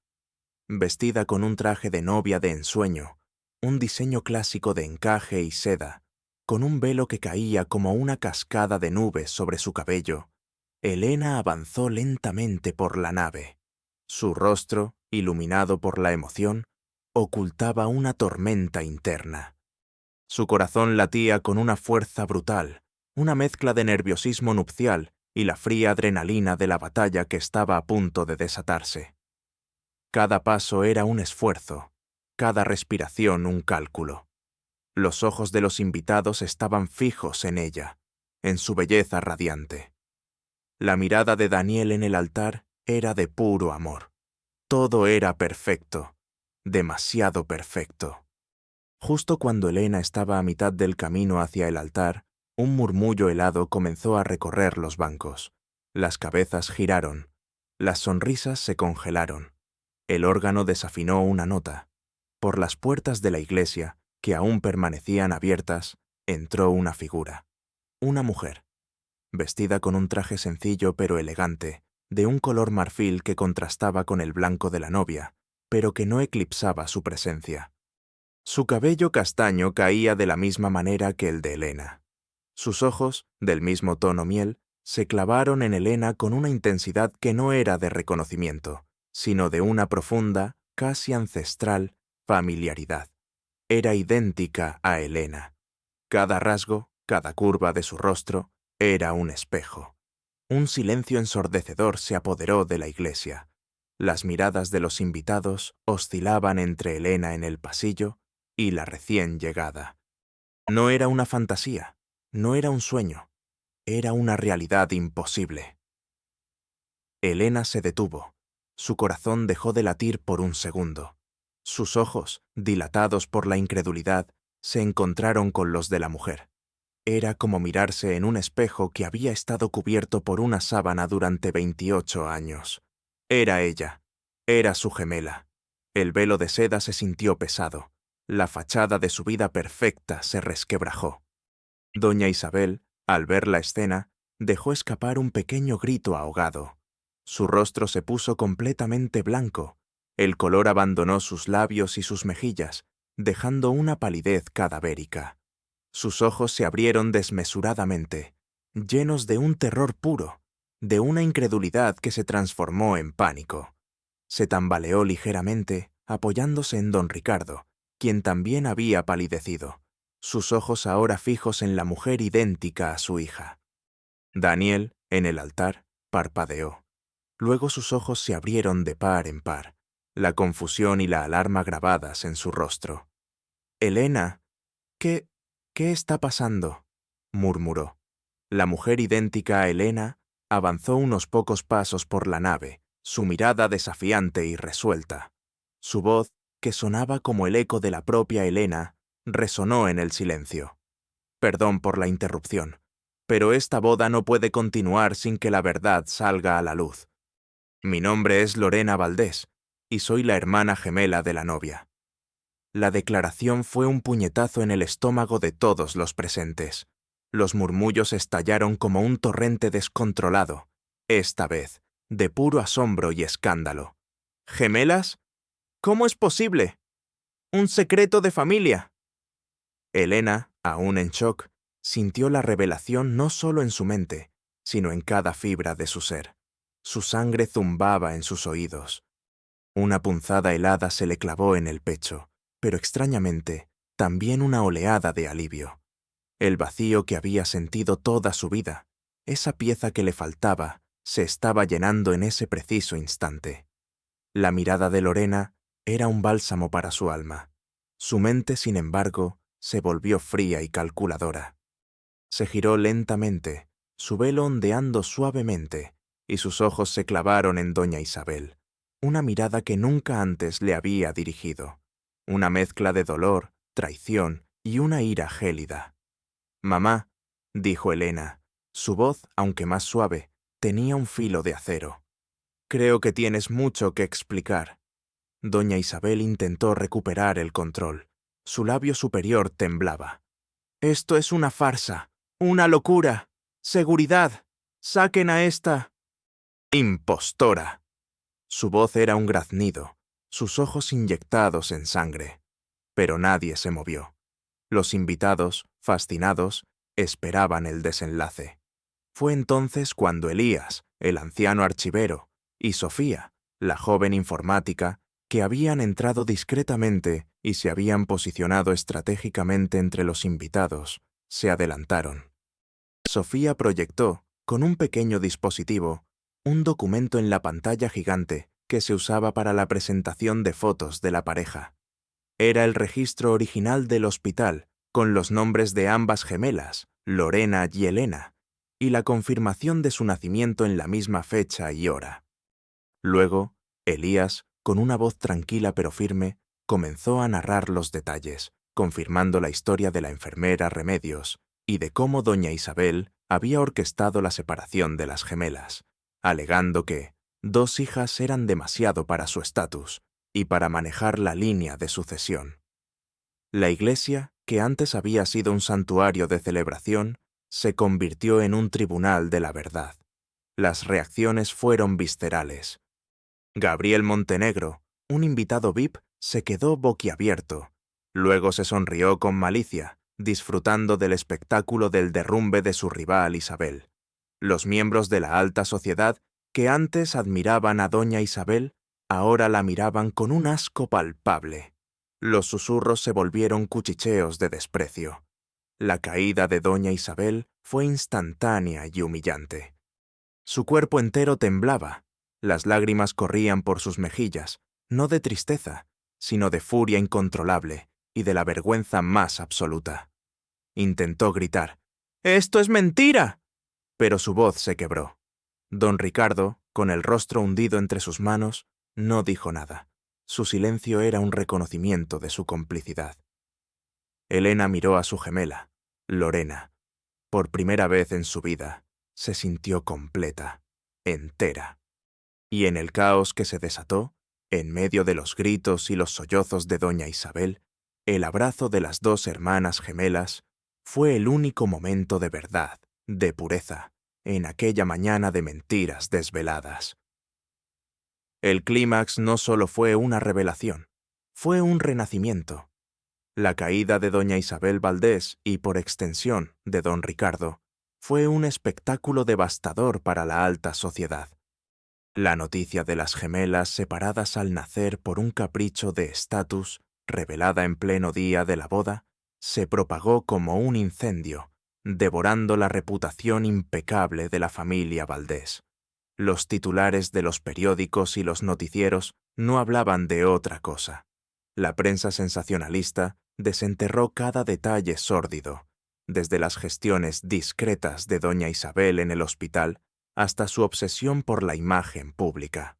vestida con un traje de novia de ensueño, un diseño clásico de encaje y seda, con un velo que caía como una cascada de nubes sobre su cabello. Elena avanzó lentamente por la nave. Su rostro, iluminado por la emoción, ocultaba una tormenta interna. Su corazón latía con una fuerza brutal, una mezcla de nerviosismo nupcial y la fría adrenalina de la batalla que estaba a punto de desatarse. Cada paso era un esfuerzo, cada respiración un cálculo. Los ojos de los invitados estaban fijos en ella, en su belleza radiante. La mirada de Daniel en el altar era de puro amor. Todo era perfecto, demasiado perfecto. Justo cuando Elena estaba a mitad del camino hacia el altar, un murmullo helado comenzó a recorrer los bancos. Las cabezas giraron, las sonrisas se congelaron. El órgano desafinó una nota. Por las puertas de la iglesia, que aún permanecían abiertas, entró una figura. Una mujer, vestida con un traje sencillo pero elegante, de un color marfil que contrastaba con el blanco de la novia, pero que no eclipsaba su presencia. Su cabello castaño caía de la misma manera que el de Elena. Sus ojos, del mismo tono miel, se clavaron en Elena con una intensidad que no era de reconocimiento, sino de una profunda, casi ancestral, familiaridad. Era idéntica a Elena. Cada rasgo, cada curva de su rostro, era un espejo. Un silencio ensordecedor se apoderó de la iglesia. Las miradas de los invitados oscilaban entre Elena en el pasillo y la recién llegada. No era una fantasía, no era un sueño, era una realidad imposible. Elena se detuvo. Su corazón dejó de latir por un segundo. Sus ojos, dilatados por la incredulidad, se encontraron con los de la mujer. Era como mirarse en un espejo que había estado cubierto por una sábana durante 28 años. Era ella. Era su gemela. El velo de seda se sintió pesado. La fachada de su vida perfecta se resquebrajó. Doña Isabel, al ver la escena, dejó escapar un pequeño grito ahogado. Su rostro se puso completamente blanco. El color abandonó sus labios y sus mejillas, dejando una palidez cadavérica. Sus ojos se abrieron desmesuradamente, llenos de un terror puro, de una incredulidad que se transformó en pánico. Se tambaleó ligeramente, apoyándose en don Ricardo, quien también había palidecido, sus ojos ahora fijos en la mujer idéntica a su hija. Daniel, en el altar, parpadeó. Luego sus ojos se abrieron de par en par, la confusión y la alarma grabadas en su rostro. «Elena, ¿qué está pasando?», murmuró. La mujer idéntica a Elena avanzó unos pocos pasos por la nave, su mirada desafiante y resuelta. Su voz, que sonaba como el eco de la propia Elena, resonó en el silencio. «Perdón por la interrupción, pero esta boda no puede continuar sin que la verdad salga a la luz. Mi nombre es Lorena Valdés, y soy la hermana gemela de la novia». La declaración fue un puñetazo en el estómago de todos los presentes. Los murmullos estallaron como un torrente descontrolado, esta vez, de puro asombro y escándalo. «¿Gemelas? ¿Cómo es posible? ¡Un secreto de familia!». Elena, aún en shock, sintió la revelación no solo en su mente, sino en cada fibra de su ser. Su sangre zumbaba en sus oídos. Una punzada helada se le clavó en el pecho, pero extrañamente, también una oleada de alivio. El vacío que había sentido toda su vida, esa pieza que le faltaba, se estaba llenando en ese preciso instante. La mirada de Lorena era un bálsamo para su alma. Su mente, sin embargo, se volvió fría y calculadora. Se giró lentamente, su velo ondeando suavemente, y sus ojos se clavaron en doña Isabel, una mirada que nunca antes le había dirigido, una mezcla de dolor, traición y una ira gélida. «Mamá», dijo Elena, su voz, aunque más suave, tenía un filo de acero. «Creo que tienes mucho que explicar». Doña Isabel intentó recuperar el control. Su labio superior temblaba. «Esto es una farsa, una locura. Seguridad, saquen a esta...». «¡Impostora!». Su voz era un graznido, sus ojos inyectados en sangre. Pero nadie se movió. Los invitados, fascinados, esperaban el desenlace. Fue entonces cuando Elías, el anciano archivero, y Sofía, la joven informática, que habían entrado discretamente y se habían posicionado estratégicamente entre los invitados, se adelantaron. Sofía proyectó, con un pequeño dispositivo, un documento en la pantalla gigante que se usaba para la presentación de fotos de la pareja. Era el registro original del hospital, con los nombres de ambas gemelas, Lorena y Elena, y la confirmación de su nacimiento en la misma fecha y hora. Luego, Elías, con una voz tranquila pero firme, comenzó a narrar los detalles, confirmando la historia de la enfermera Remedios y de cómo doña Isabel había orquestado la separación de las gemelas, alegando que 2 hijas eran demasiado para su estatus y para manejar la línea de sucesión. La iglesia, que antes había sido un santuario de celebración, se convirtió en un tribunal de la verdad. Las reacciones fueron viscerales. Gabriel Montenegro, un invitado VIP, se quedó boquiabierto. Luego se sonrió con malicia, disfrutando del espectáculo del derrumbe de su rival Isabel. Los miembros de la alta sociedad, que antes admiraban a doña Isabel, ahora la miraban con un asco palpable. Los susurros se volvieron cuchicheos de desprecio. La caída de doña Isabel fue instantánea y humillante. Su cuerpo entero temblaba. Las lágrimas corrían por sus mejillas, no de tristeza, sino de furia incontrolable y de la vergüenza más absoluta. Intentó gritar: «¡Esto es mentira!», pero su voz se quebró. Don Ricardo, con el rostro hundido entre sus manos, no dijo nada. Su silencio era un reconocimiento de su complicidad. Elena miró a su gemela, Lorena. Por primera vez en su vida, se sintió completa, entera. Y en el caos que se desató, en medio de los gritos y los sollozos de doña Isabel, el abrazo de las 2 hermanas gemelas fue el único momento de verdad, de pureza, en aquella mañana de mentiras desveladas. El clímax no solo fue una revelación, fue un renacimiento. La caída de doña Isabel Valdés y, por extensión, de don Ricardo, fue un espectáculo devastador para la alta sociedad. La noticia de las gemelas separadas al nacer por un capricho de estatus, revelada en pleno día de la boda, se propagó como un incendio, devorando la reputación impecable de la familia Valdés. Los titulares de los periódicos y los noticieros no hablaban de otra cosa. La prensa sensacionalista desenterró cada detalle sórdido, desde las gestiones discretas de doña Isabel en el hospital hasta su obsesión por la imagen pública.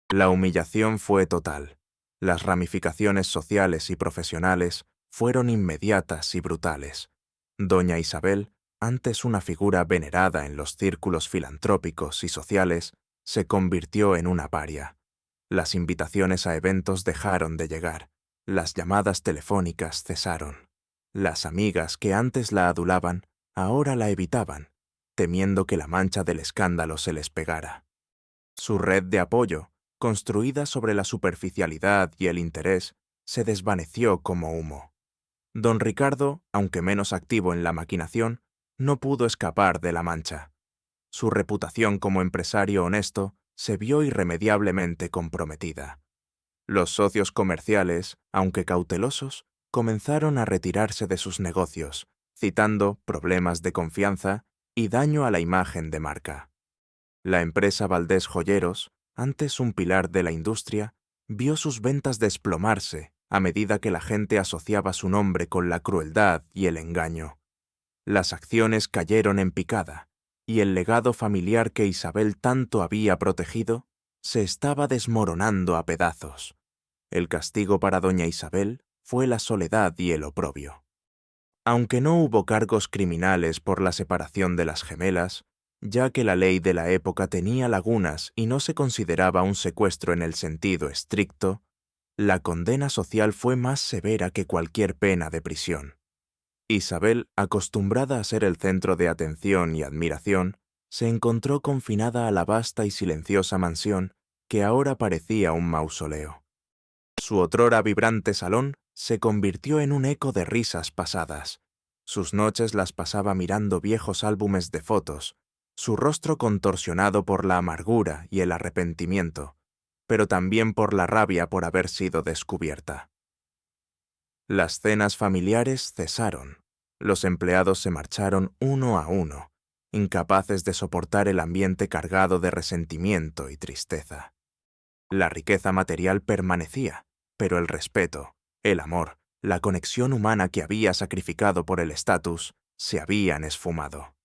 La humillación fue total. Las ramificaciones sociales y profesionales fueron inmediatas y brutales. Doña Isabel, antes una figura venerada en los círculos filantrópicos y sociales, se convirtió en una paria. Las invitaciones a eventos dejaron de llegar. Las llamadas telefónicas cesaron. Las amigas que antes la adulaban, ahora la evitaban, temiendo que la mancha del escándalo se les pegara. Su red de apoyo, construida sobre la superficialidad y el interés, se desvaneció como humo. Don Ricardo, aunque menos activo en la maquinación, no pudo escapar de la mancha. Su reputación como empresario honesto se vio irremediablemente comprometida. Los socios comerciales, aunque cautelosos, comenzaron a retirarse de sus negocios, citando problemas de confianza y daño a la imagen de marca. La empresa Valdés Joyeros, antes un pilar de la industria, vio sus ventas desplomarse a medida que la gente asociaba su nombre con la crueldad y el engaño. Las acciones cayeron en picada, y el legado familiar que Isabel tanto había protegido se estaba desmoronando a pedazos. El castigo para doña Isabel fue la soledad y el oprobio. Aunque no hubo cargos criminales por la separación de las gemelas, ya que la ley de la época tenía lagunas y no se consideraba un secuestro en el sentido estricto, la condena social fue más severa que cualquier pena de prisión. Isabel, acostumbrada a ser el centro de atención y admiración, se encontró confinada a la vasta y silenciosa mansión que ahora parecía un mausoleo. Su otrora vibrante salón se convirtió en un eco de risas pasadas. Sus noches las pasaba mirando viejos álbumes de fotos, su rostro contorsionado por la amargura y el arrepentimiento, pero también por la rabia por haber sido descubierta. Las cenas familiares cesaron. Los empleados se marcharon uno a uno, incapaces de soportar el ambiente cargado de resentimiento y tristeza. La riqueza material permanecía, pero el respeto, el amor, la conexión humana que había sacrificado por el estatus, se habían esfumado.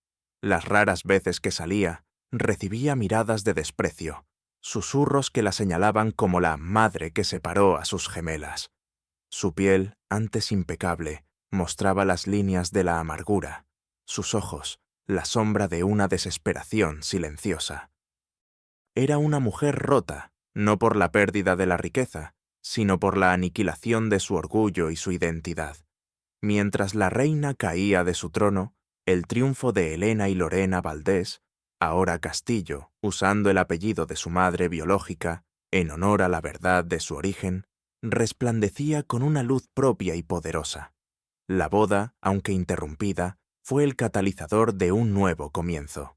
Las raras veces que salía, recibía miradas de desprecio, susurros que la señalaban como la madre que separó a sus gemelas. Su piel, antes impecable, mostraba las líneas de la amargura, sus ojos, la sombra de una desesperación silenciosa. Era una mujer rota, no por la pérdida de la riqueza, sino por la aniquilación de su orgullo y su identidad. Mientras la reina caía de su trono, el triunfo de Elena y Lorena Valdés, ahora Castillo, usando el apellido de su madre biológica, en honor a la verdad de su origen, resplandecía con una luz propia y poderosa. La boda, aunque interrumpida, fue el catalizador de un nuevo comienzo.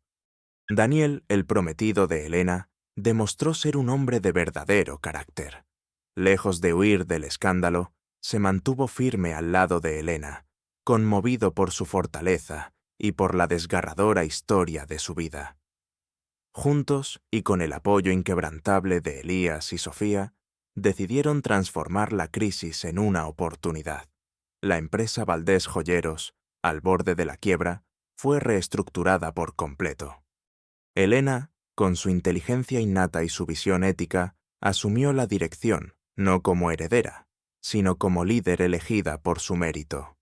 Daniel, el prometido de Elena, demostró ser un hombre de verdadero carácter. Lejos de huir del escándalo, se mantuvo firme al lado de Elena, conmovido por su fortaleza y por la desgarradora historia de su vida. Juntos, y con el apoyo inquebrantable de Elías y Sofía, decidieron transformar la crisis en una oportunidad. La empresa Valdés Joyeros, al borde de la quiebra, fue reestructurada por completo. Elena, con su inteligencia innata y su visión ética, asumió la dirección, no como heredera, sino como líder elegida por su mérito.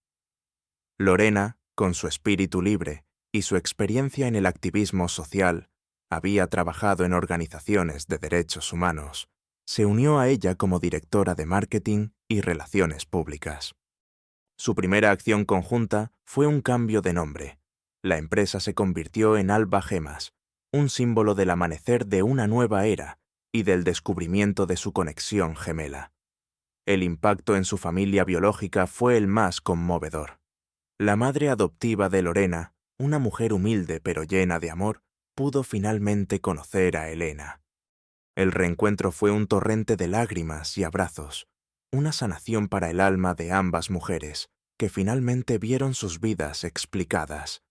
Lorena, con su espíritu libre y su experiencia en el activismo social, había trabajado en organizaciones de derechos humanos, se unió a ella como directora de marketing y relaciones públicas. Su primera acción conjunta fue un cambio de nombre. La empresa se convirtió en Alba Gemas, un símbolo del amanecer de una nueva era y del descubrimiento de su conexión gemela. El impacto en su familia biológica fue el más conmovedor. La madre adoptiva de Lorena, una mujer humilde pero llena de amor, pudo finalmente conocer a Elena. El reencuentro fue un torrente de lágrimas y abrazos, una sanación para el alma de ambas mujeres, que finalmente vieron sus vidas explicadas.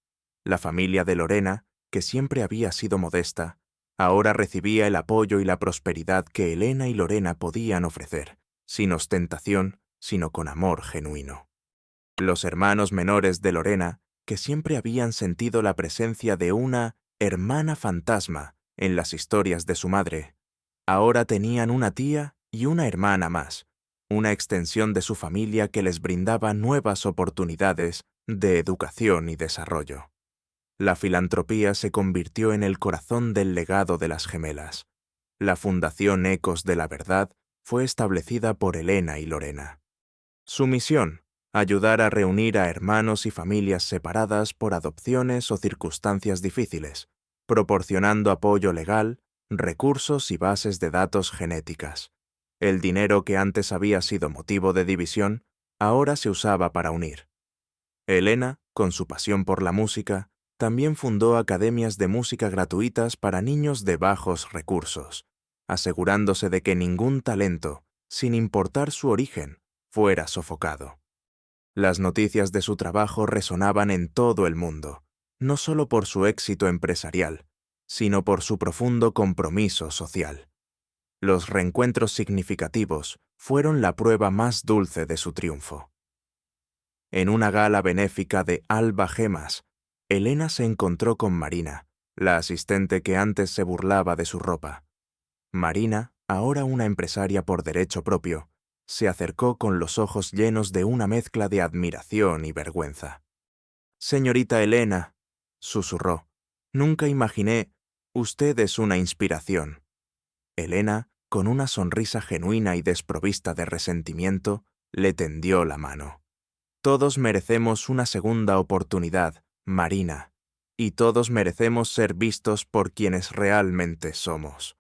La familia de Lorena, que siempre había sido modesta, ahora recibía el apoyo y la prosperidad que Elena y Lorena podían ofrecer, sin ostentación, sino con amor genuino. Los hermanos menores de Lorena, que siempre habían sentido la presencia de una hermana fantasma en las historias de su madre, ahora tenían una tía y una hermana más, una extensión de su familia que les brindaba nuevas oportunidades de educación y desarrollo. La filantropía se convirtió en el corazón del legado de las gemelas. La Fundación Ecos de la Verdad fue establecida por Elena y Lorena. Su misión: ayudar a reunir a hermanos y familias separadas por adopciones o circunstancias difíciles, proporcionando apoyo legal, recursos y bases de datos genéticas. El dinero que antes había sido motivo de división, ahora se usaba para unir. Elena, con su pasión por la música, también fundó academias de música gratuitas para niños de bajos recursos, asegurándose de que ningún talento, sin importar su origen, fuera sofocado. Las noticias de su trabajo resonaban en todo el mundo, no solo por su éxito empresarial, sino por su profundo compromiso social. Los reencuentros significativos fueron la prueba más dulce de su triunfo. En una gala benéfica de Alba Gemas, Elena se encontró con Marina, la asistente que antes se burlaba de su ropa. Marina, ahora una empresaria por derecho propio, se acercó con los ojos llenos de una mezcla de admiración y vergüenza. «Señorita Elena», susurró, «nunca imaginé, usted es una inspiración». Elena, con una sonrisa genuina y desprovista de resentimiento, le tendió la mano. «Todos merecemos una segunda oportunidad, Marina, y todos merecemos ser vistos por quienes realmente somos».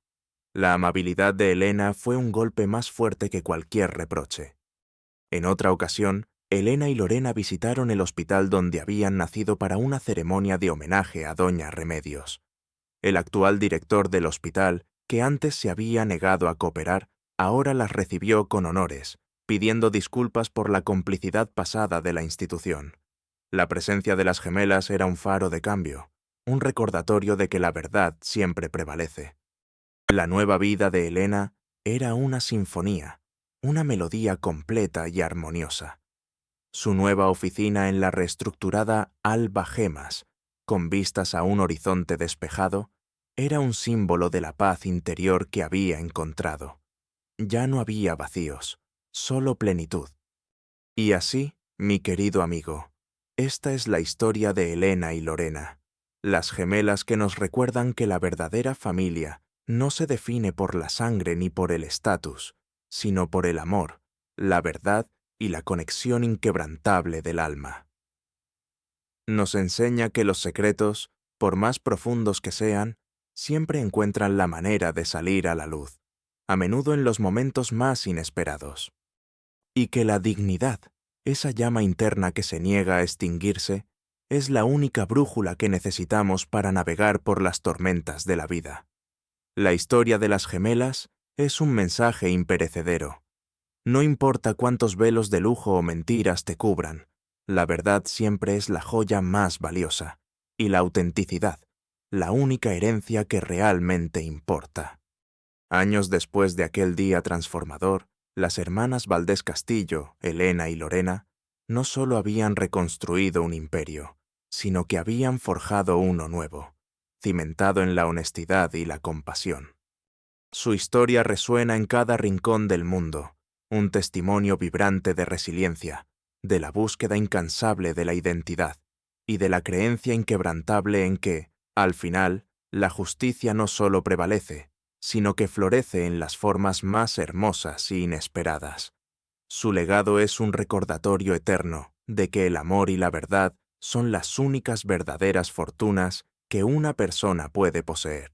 La amabilidad de Elena fue un golpe más fuerte que cualquier reproche. En otra ocasión, Elena y Lorena visitaron el hospital donde habían nacido para una ceremonia de homenaje a Doña Remedios. El actual director del hospital, que antes se había negado a cooperar, ahora las recibió con honores, pidiendo disculpas por la complicidad pasada de la institución. La presencia de las gemelas era un faro de cambio, un recordatorio de que la verdad siempre prevalece. La nueva vida de Elena era una sinfonía, una melodía completa y armoniosa. Su nueva oficina en la reestructurada Alba Gemas, con vistas a un horizonte despejado, era un símbolo de la paz interior que había encontrado. Ya no había vacíos, solo plenitud. Y así, mi querido amigo, esta es la historia de Elena y Lorena, las gemelas que nos recuerdan que la verdadera familia no se define por la sangre ni por el estatus, sino por el amor, la verdad y la conexión inquebrantable del alma. Nos enseña que los secretos, por más profundos que sean, siempre encuentran la manera de salir a la luz, a menudo en los momentos más inesperados. Y que la dignidad, esa llama interna que se niega a extinguirse, es la única brújula que necesitamos para navegar por las tormentas de la vida. La historia de las gemelas es un mensaje imperecedero. No importa cuántos velos de lujo o mentiras te cubran, la verdad siempre es la joya más valiosa, y la autenticidad, la única herencia que realmente importa. Años después de aquel día transformador, las hermanas Valdés Castillo, Elena y Lorena, no solo habían reconstruido un imperio, sino que habían forjado uno nuevo, cimentado en la honestidad y la compasión. Su historia resuena en cada rincón del mundo, un testimonio vibrante de resiliencia, de la búsqueda incansable de la identidad y de la creencia inquebrantable en que, al final, la justicia no solo prevalece, sino que florece en las formas más hermosas e inesperadas. Su legado es un recordatorio eterno de que el amor y la verdad son las únicas verdaderas fortunas que una persona puede poseer.